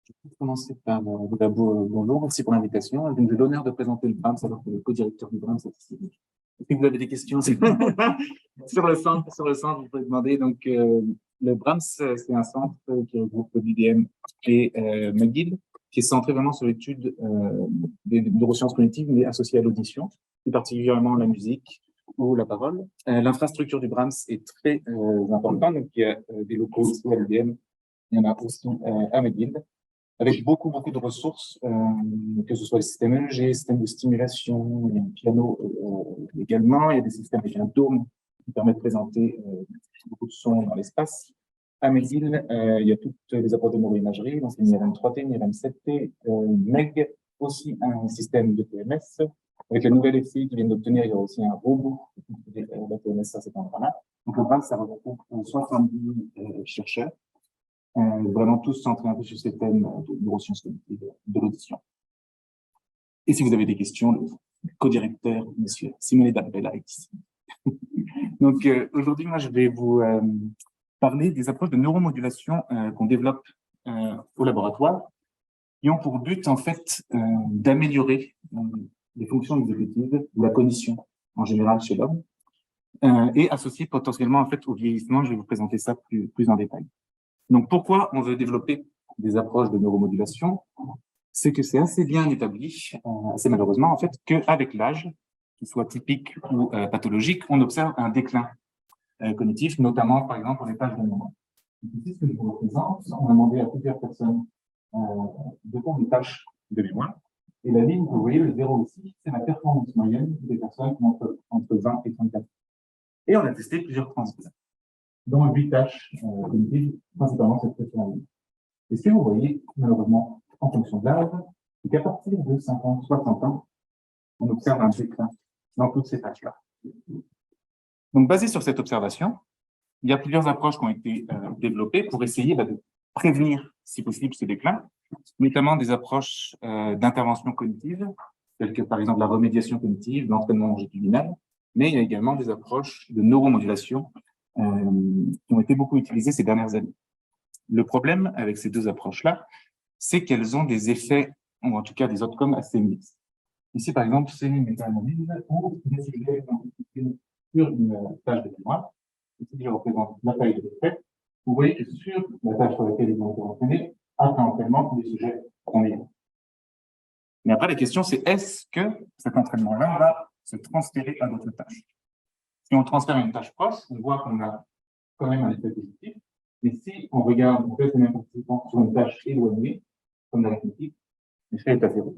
Je vais commencer par vous d'abord bonjour, merci pour l'invitation. Donc, j'ai l'honneur de présenter le BRAMS, alors que le co-directeur du BRAMS est ici. Si vous avez des questions sur le centre, vous pouvez demander. Donc, le BRAMS, c'est un centre qui regroupe l'UDM et McGill, qui est centré vraiment sur l'étude des neurosciences cognitives, mais associées à l'audition, plus particulièrement la musique ou la parole. L'infrastructure du BRAMS est très importante. Donc, il y a des locaux ici à l'UDM, il y en a aussi à McGill, avec beaucoup de ressources, que ce soit les systèmes EEG, systèmes de stimulation, il y a un piano également, il y a des systèmes avec un dôme qui permet de présenter beaucoup de sons dans l'espace. À McGill, il y a toutes les approches de neuroimagerie, donc c'est NIRM 3T, NIRM 7T, MEG, aussi un système de TMS. Avec la nouvelle FCI qui vient d'obtenir, il y a aussi un robot la TMS à cet endroit-là. Donc le BRAMS, ça regroupe 70 chercheurs. Vraiment tous centrés un peu sur ces thèmes de neurosciences cognitives, de l'audition. Et si vous avez des questions, le co-directeur, monsieur Simone D'Arbella, est ici. Donc, aujourd'hui, moi, je vais vous parler des approches de neuromodulation qu'on développe au laboratoire, qui ont pour but, en fait, d'améliorer les fonctions exécutives ou la cognition, en général, chez l'homme, et associées potentiellement, en fait, au vieillissement. Je vais vous présenter ça plus en détail. Donc, pourquoi on veut développer des approches de neuromodulation? C'est que c'est assez bien établi, assez malheureusement, en fait, qu'avec l'âge, qu'il soit typique ou pathologique, on observe un déclin cognitif, notamment, par exemple, pour les tâches de mémoire. Ici, ce que je vous représente, on a demandé à plusieurs personnes de faire des tâches de mémoire. Et la ligne que vous voyez, le 0 ici, c'est la performance moyenne des personnes qui ont entre 20 et 34 ans. Et on a testé plusieurs transferts dans 8 tâches cognitives, principalement cette pression. Et ce que vous voyez, malheureusement, en fonction de l'âge, c'est qu'à partir de 50, 60 ans, on observe un déclin dans toutes ces tâches-là. Donc, basé sur cette observation, il y a plusieurs approches qui ont été développées pour essayer de prévenir, si possible, ce déclin, notamment des approches d'intervention cognitive, telles que, par exemple, la remédiation cognitive, l'entraînement longitudinal, mais il y a également des approches de neuromodulation qui ont été beaucoup utilisées ces dernières années. Le problème avec ces deux approches-là, c'est qu'elles ont des effets, ou en tout cas des outcomes assez mixtes. Ici, par exemple, c'est une méta-analyse où des sujets sur une tâche de mémoire. Ici, je représente la taille de l'effet. Vous voyez que sur la tâche sur laquelle ils ont été entraînés, après entraînement, les sujets sont meilleurs. Mais après, la question, c'est est-ce que cet entraînement-là va se transférer à d'autres tâches? Si on transfère une tâche proche, on voit qu'on a quand même un effet positif. Mais si on regarde, on fait le même participant sur une tâche éloignée, comme l'arithmétique, l'effet est à zéro.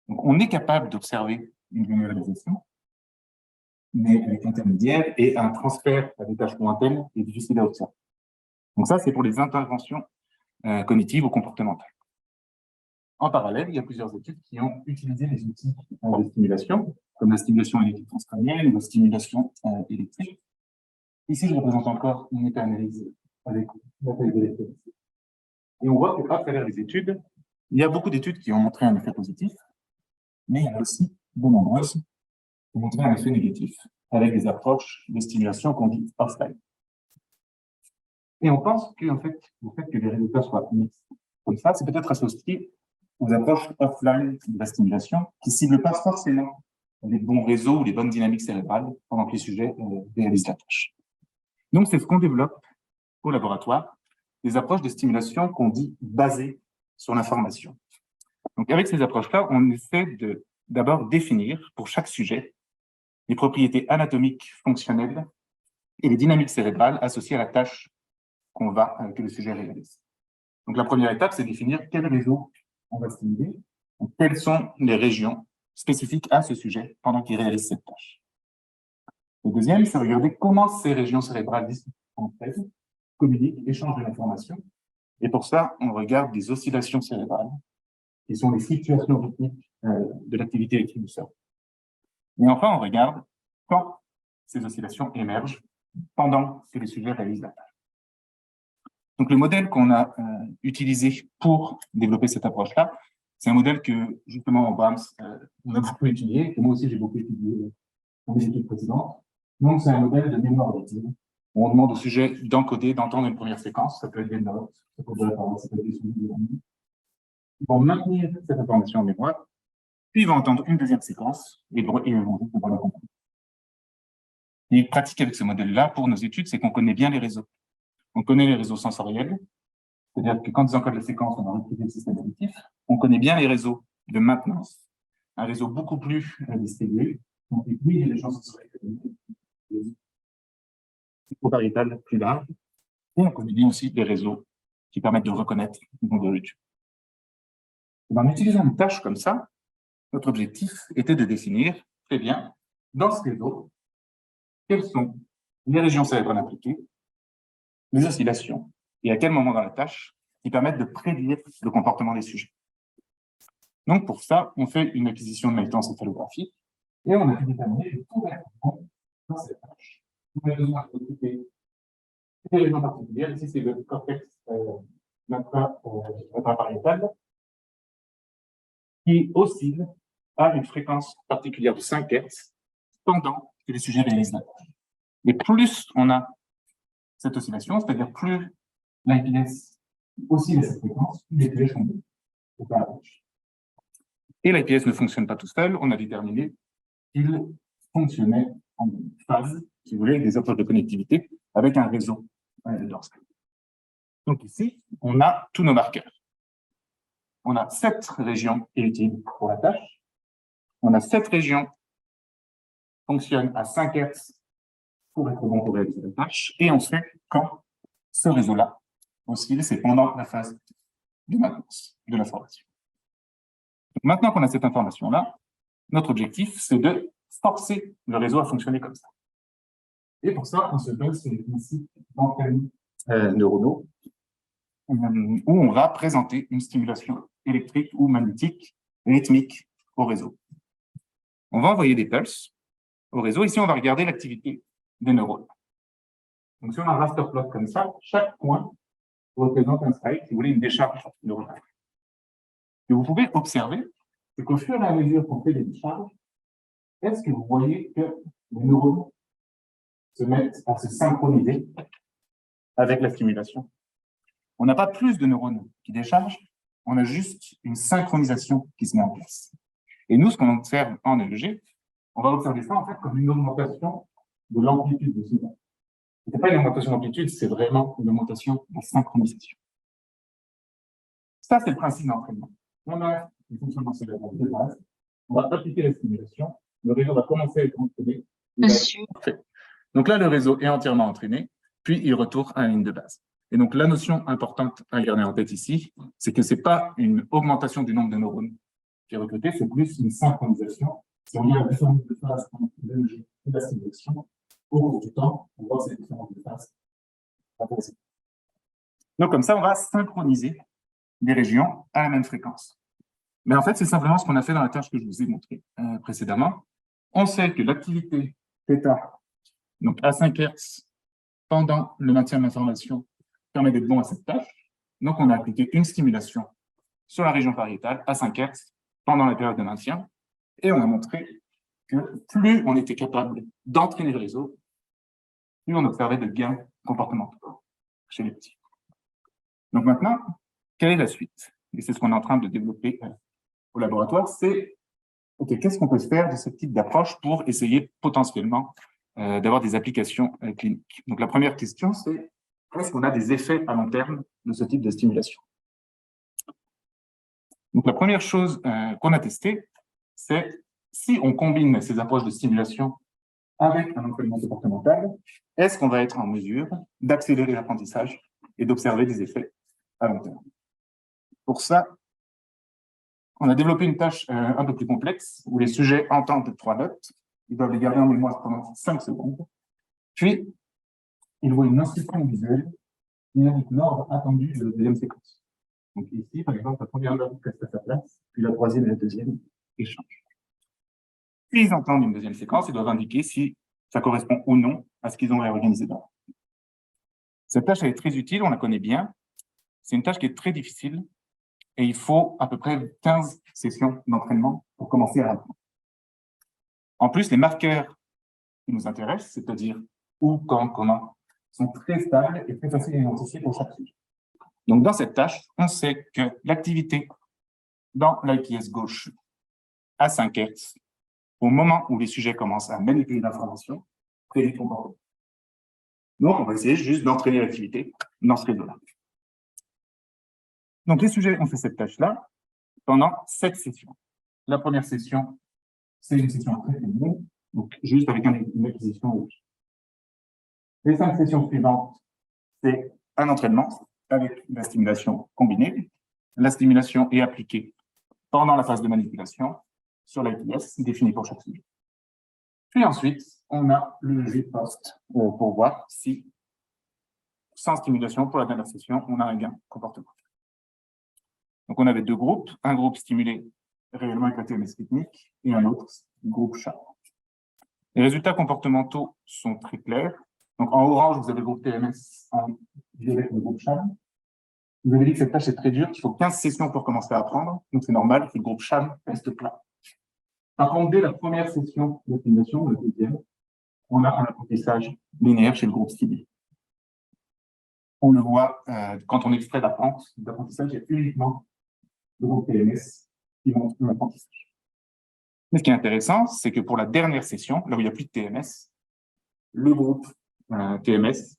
Donc, on est capable d'observer une généralisation, mais elle est intermédiaire et un transfert à des tâches lointaines est difficile à observer. Donc ça, c'est pour les interventions cognitives ou comportementales. En parallèle, il y a plusieurs études qui ont utilisé les outils de stimulation, comme la stimulation électrique transcrânienne ou la stimulation électrique. Ici, je représente encore une méta-analyse avec la taille de l'effet. Et on voit qu'à travers les études, il y a beaucoup d'études qui ont montré un effet positif, mais il y en a aussi de nombreuses qui ont montré un effet négatif, avec des approches de stimulation qu'on dit off-time. Et on pense que, en fait, le fait que les résultats soient mixtes comme ça, c'est peut-être associé aux approches offline de la stimulation qui ne ciblent pas forcément les bons réseaux ou les bonnes dynamiques cérébrales pendant que les sujets réalisent la tâche. Donc, c'est ce qu'on développe au laboratoire, des approches de stimulation qu'on dit basées sur l'information. Donc, avec ces approches-là, on essaie de d'abord définir pour chaque sujet les propriétés anatomiques, fonctionnelles et les dynamiques cérébrales associées à la tâche que le sujet réalise. Donc, la première étape, c'est définir quel réseau on va stimuler, donc, quelles sont les régions spécifiques à ce sujet pendant qu'il réalise cette tâche. Le deuxième, c'est regarder comment ces régions cérébrales entre elles communiquent, échangent de l'information. Et pour ça, on regarde des oscillations cérébrales, qui sont les fluctuations rythmiques de l'activité électrique du cerveau. Et enfin, on regarde quand ces oscillations émergent pendant que les sujets réalisent la tâche. Donc, le modèle qu'on a utilisé pour développer cette approche-là, c'est un modèle que, justement, en BRAMS, on a beaucoup étudié, et moi aussi, j'ai beaucoup étudié dans mes études précédentes. Donc, c'est un modèle de mémoire auditive. On demande au sujet d'encoder, d'entendre une première séquence, ça peut être des notes, ça peut être des sons, Ils vont maintenir cette information en mémoire, puis ils vont entendre une deuxième séquence et ils vont pouvoir la comprendre. Et pratique avec ce modèle-là pour nos études, c'est qu'on connaît bien les réseaux. On connaît les réseaux sensoriels, c'est-à-dire que quand ils encodent la séquence, on va répliquer le système auditif. On connaît bien les réseaux de maintenance, un réseau beaucoup plus distribué. Donc, oui, il y a des gens sensoriels, des pariétales plus larges. Et on connaît bien aussi des réseaux qui permettent de reconnaître le nom de l'étude. En utilisant une tâche comme ça, notre objectif était de définir, très bien, dans ce réseau, quelles sont les régions cérébrales impliquées, les oscillations, et à quel moment dans la tâche qui permettent de prédire le comportement des sujets. Donc, pour ça, on fait une acquisition de magnétoencéphalographie et on a pu déterminer le taux d'activation dans cette tâche. On a besoin de recruter des régions particulières. Ici, c'est le cortex intrapariétal qui oscille à une fréquence particulière de 5 Hz pendant que les sujets réalisent la tâche. Et plus on a cette oscillation, c'est-à-dire plus l'IPS oscille à cette fréquence, plus les sujets sont pour faire la tâche. Et l'IPS ne fonctionne pas tout seul, on a déterminé qu'il fonctionnait en phase, si vous voulez, avec des approches de connectivité, avec un réseau dorsal. Donc ici, on a tous nos marqueurs. On a 7 régions utiles pour la tâche. On a 7 régions qui fonctionnent à 5 Hz pour être bon pour réaliser la tâche. Et on sait quand ce réseau-là oscille, c'est pendant la phase de maintenance de l'information. Maintenant qu'on a cette information-là, notre objectif, c'est de forcer le réseau à fonctionner comme ça. Et pour ça, on se base sur les principes d'entraînement neuronaux, où on va présenter une stimulation électrique ou magnétique rythmique au réseau. On va envoyer des pulses au réseau. Ici, on va regarder l'activité des neurones. Donc, si on a un raster plot comme ça, chaque point représente un spike, si vous voulez, une décharge neuronale. Ce que vous pouvez observer, c'est qu'au fur et à mesure qu'on fait des décharges, est-ce que vous voyez que les neurones se mettent à se synchroniser avec la stimulation? On n'a pas plus de neurones qui déchargent, on a juste une synchronisation qui se met en place. Et nous, ce qu'on observe en EEG, on va observer ça en fait comme une augmentation de l'amplitude du signal. Ce n'est pas une augmentation d'amplitude, c'est vraiment une augmentation de synchronisation. Ça, c'est le principe d'entraînement. On a une fonctionnement cérébral de base, on va appliquer la stimulation, le réseau va commencer à être entraîné. Donc là, le réseau est entièrement entraîné, puis il retourne à la ligne de base. Et donc, la notion importante à garder en tête ici, c'est que ce n'est pas une augmentation du nombre de neurones qui est recruté, c'est plus une synchronisation. Si on regarde la différence de phase entre l'EEG et la stimulation, au cours du temps, on voit ces différences de phase. Donc, comme ça, on va synchroniser des régions à la même fréquence. Mais en fait, c'est simplement ce qu'on a fait dans la tâche que je vous ai montrée précédemment. On sait que l'activité θ, donc à 5 Hz, pendant le maintien de l'information, permet d'être bon à cette tâche. Donc, on a appliqué une stimulation sur la région pariétale à 5 Hz pendant la période de maintien. Et on a montré que plus on était capable d'entraîner le réseau, plus on observait de gains comportementaux chez les petits. Donc maintenant, quelle est la suite? Et c'est ce qu'on est en train de développer au laboratoire, c'est OK, qu'est-ce qu'on peut faire de ce type d'approche pour essayer potentiellement d'avoir des applications cliniques. Donc la première question, c'est est-ce qu'on a des effets à long terme de ce type de stimulation? Donc la première chose qu'on a testée, c'est si on combine ces approches de stimulation avec un entraînement comportemental, est-ce qu'on va être en mesure d'accélérer l'apprentissage et d'observer des effets à long terme? Pour ça, on a développé une tâche un peu plus complexe où les sujets entendent 3 notes, ils doivent les garder en mémoire pendant 5 secondes, puis ils voient une instruction visuelle qui indique l'ordre attendu de la deuxième séquence. Donc ici, par exemple, la première note reste à sa place, puis la troisième et la deuxième échangent. Puis ils entendent une deuxième séquence, ils doivent indiquer si ça correspond ou non à ce qu'ils ont réorganisé d'avant. Cette tâche, elle est très utile, on la connaît bien. C'est une tâche qui est très difficile et il faut à peu près 15 sessions d'entraînement pour commencer à apprendre. En plus, les marqueurs qui nous intéressent, c'est-à-dire où, quand, comment, sont très stables et très faciles à identifier pour chaque sujet. Donc, dans cette tâche, on sait que l'activité dans l'IPS gauche à 5 Hz, au moment où les sujets commencent à manipuler l'information, prédit comportement. Donc, on va essayer juste d'entraîner l'activité dans ce réseau-là. Donc, les sujets ont fait cette tâche-là pendant 7 sessions. La première session, c'est une session très longue, donc juste avec une acquisition. Les 5 sessions suivantes, c'est un entraînement avec la stimulation combinée. La stimulation est appliquée pendant la phase de manipulation sur l'IPS définie pour chaque sujet. Puis ensuite, on a le jeu post pour voir si, sans stimulation, pour la dernière session, on a un gain comportement. Donc, on avait 2 groupes, un groupe stimulé réellement avec la TMS technique et un autre groupe chat. Les résultats comportementaux sont très clairs. Donc, en orange, vous avez le groupe TMS, en violet, le groupe CHAM. Vous avez dit que cette tâche est très dure, qu'il faut 15 sessions pour commencer à apprendre. Donc, c'est normal que le groupe CHAM reste plat. Par contre, dès la première session d'optimisation, la deuxième, on a un apprentissage linéaire chez le groupe ciblé. On le voit quand on extrait l'apprentissage, il y a uniquement le groupe TMS qui montre l'apprentissage. Mais ce qui est intéressant, c'est que pour la dernière session, là où il n'y a plus de TMS, le groupe TMS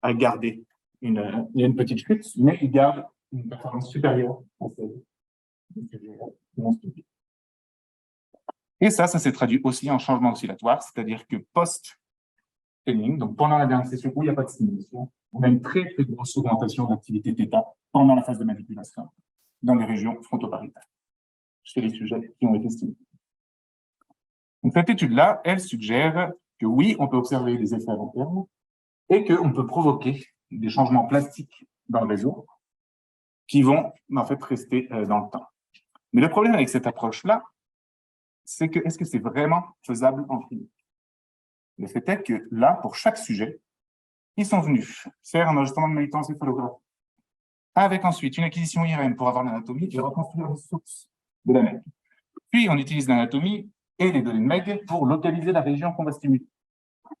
a gardé il y a une petite chute, mais il garde une performance supérieure à celle de. Et ça s'est traduit aussi en changement oscillatoire, c'est-à-dire que post-training, donc pendant la dernière session où il n'y a pas de stimulation, on a une très très grosse augmentation d'activité θ pendant la phase de manipulation dans les régions frontoparietal, chez les sujets qui ont été stimulés. Donc cette étude-là, elle suggère que oui, on peut observer des effets à long terme et qu'on peut provoquer des changements plastiques dans le réseau qui vont en fait rester dans le temps. Mais le problème avec cette approche-là, c'est que est-ce que c'est vraiment faisable en clinique? Le fait est que là, pour chaque sujet, ils sont venus faire un ajustement de magnétoencéphalographie avec ensuite une acquisition IRM pour avoir l'anatomie et reconstruire les sources de la MEG. Puis, on utilise l'anatomie et les données de MEG pour localiser la région qu'on va stimuler.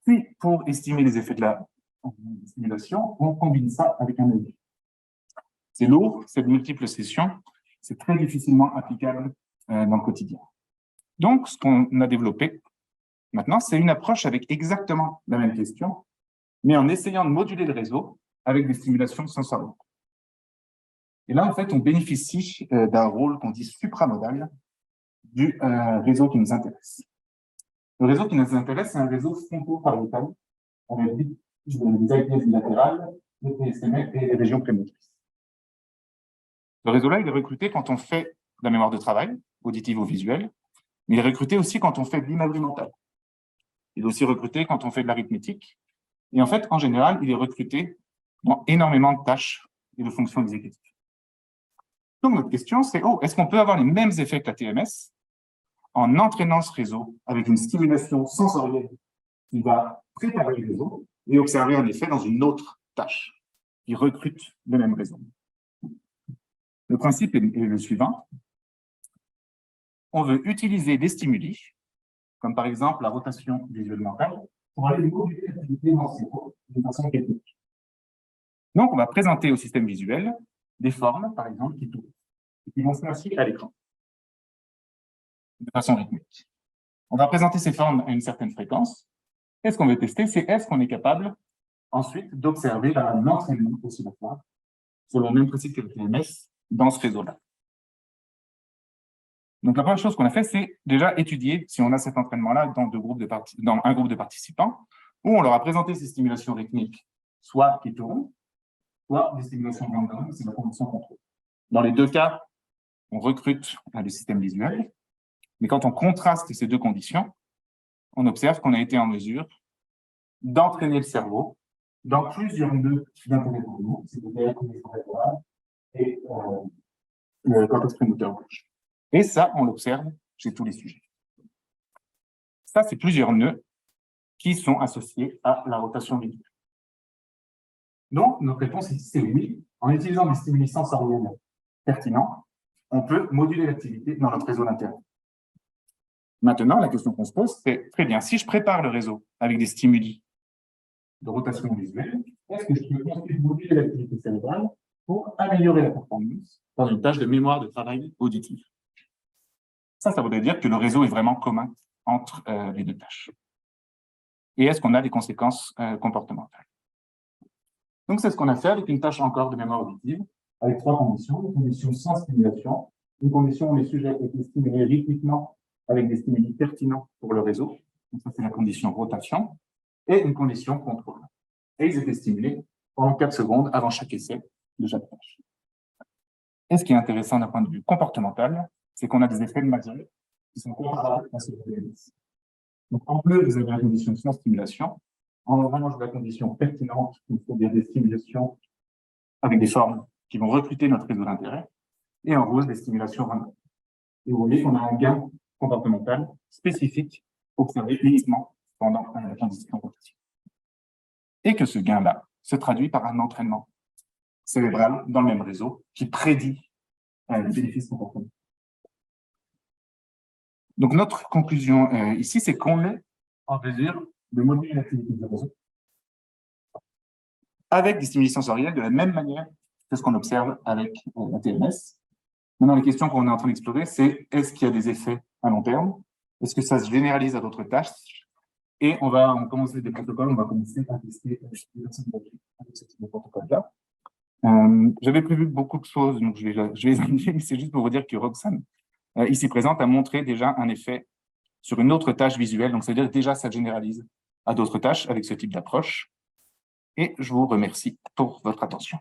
Puis, pour estimer les effets de la stimulation, on combine ça avec un EEG. C'est lourd, c'est de multiples sessions, c'est très difficilement applicable dans le quotidien. Donc, ce qu'on a développé maintenant, c'est une approche avec exactement la même question, mais en essayant de moduler le réseau avec des stimulations sensorielles. Et là, en fait, on bénéficie d'un rôle qu'on dit supramodal du réseau qui nous intéresse. Le réseau qui nous intéresse, c'est un réseau fronto-parietal avec des IPS bilatérales, les PSMF et les régions prémotrices. Le réseau-là, il est recruté quand on fait de la mémoire de travail, auditive ou visuelle, mais il est recruté aussi quand on fait de l'imagerie mentale. Il est aussi recruté quand on fait de l'arithmétique. Et en fait, en général, il est recruté dans énormément de tâches et de fonctions exécutives. Donc, notre question, c'est, est-ce qu'on peut avoir les mêmes effets que la TMS en entraînant ce réseau avec une stimulation sensorielle qui va préparer le réseau et observer un effet dans une autre tâche qui recrute le même réseau? Le principe est le suivant. On veut utiliser des stimuli, comme par exemple la rotation visuelle mentale, pour aller moduler l'activité dans ces cours de façon technique. Donc, on va présenter au système visuel des formes, par exemple, qui tournent, et qui vont se masquer à l'écran, de façon rythmique. On va présenter ces formes à une certaine fréquence. Et ce qu'on veut tester, c'est est-ce qu'on est capable, ensuite, d'observer un entraînement oscillatoire, selon le même principe que le TMS, dans ce réseau-là. Donc, la première chose qu'on a fait, c'est déjà étudier si on a cet entraînement-là dans un groupe de participants, où on leur a présenté ces stimulations rythmiques, soit qui tournent, soit des stimulations random, c'est la condition contrôle. Dans les deux cas, on recrute le système visuel, mais quand on contraste ces deux conditions, on observe qu'on a été en mesure d'entraîner le cerveau dans plusieurs nœuds d'intérêt pour nous, c'est-à-dire la condition référale et le cortex prémoteur gauche. Et ça, on l'observe chez tous les sujets. Ça, c'est plusieurs nœuds qui sont associés à la rotation visuelle. Donc, notre réponse ici, c'est oui. En utilisant des stimuli sensoriels pertinents, on peut moduler l'activité dans notre réseau d'intérêt. Maintenant, la question qu'on se pose, c'est très bien, si je prépare le réseau avec des stimuli de rotation visuelle, est-ce que je peux ensuite moduler l'activité cérébrale pour améliorer la performance dans une tâche de mémoire de travail auditif? Ça voudrait dire que le réseau est vraiment commun entre les deux tâches. Et est-ce qu'on a des conséquences comportementales? Donc, c'est ce qu'on a fait avec une tâche encore de mémoire auditive, avec 3 conditions. Une condition sans stimulation, une condition où les sujets étaient stimulés rythmiquement avec des stimuli pertinents pour le réseau. Donc, ça, c'est la condition rotation. Et une condition contrôle. Et ils étaient stimulés pendant 4 secondes avant chaque essai de chaque tâche. Et ce qui est intéressant d'un point de vue comportemental, c'est qu'on a des effets de majeur qui sont comparables à ce que vous avez dit. Donc, en plus, vous avez la condition sans stimulation. En orange, la condition pertinente, il faut des stimulations avec des formes qui vont recruter notre réseau d'intérêt. Et en rose, des stimulations random. Et vous voyez qu'on a un gain comportemental spécifique observé uniquement pendant la condition rotative. Et que ce gain-là se traduit par un entraînement cérébral dans le même réseau qui prédit les bénéfices comportementaux. Donc, notre conclusion ici, c'est qu'on est en mesure de moduler l'activité du réseau avec des stimuli sensoriels de la même manière que ce qu'on observe avec la TMS. Maintenant, les questions qu'on est en train d'explorer, c'est est-ce qu'il y a des effets à long terme? Est-ce que ça se généralise à d'autres tâches? Et on va commencer des protocoles, on va commencer à tester avec ce type de protocole-là. J'avais prévu beaucoup de choses, donc je vais les annuler, mais c'est juste pour vous dire que Roxane, ici présente, a montré déjà un effet sur une autre tâche visuelle. Donc, c'est-à-dire déjà, ça généralise à d'autres tâches avec ce type d'approche. Et je vous remercie pour votre attention.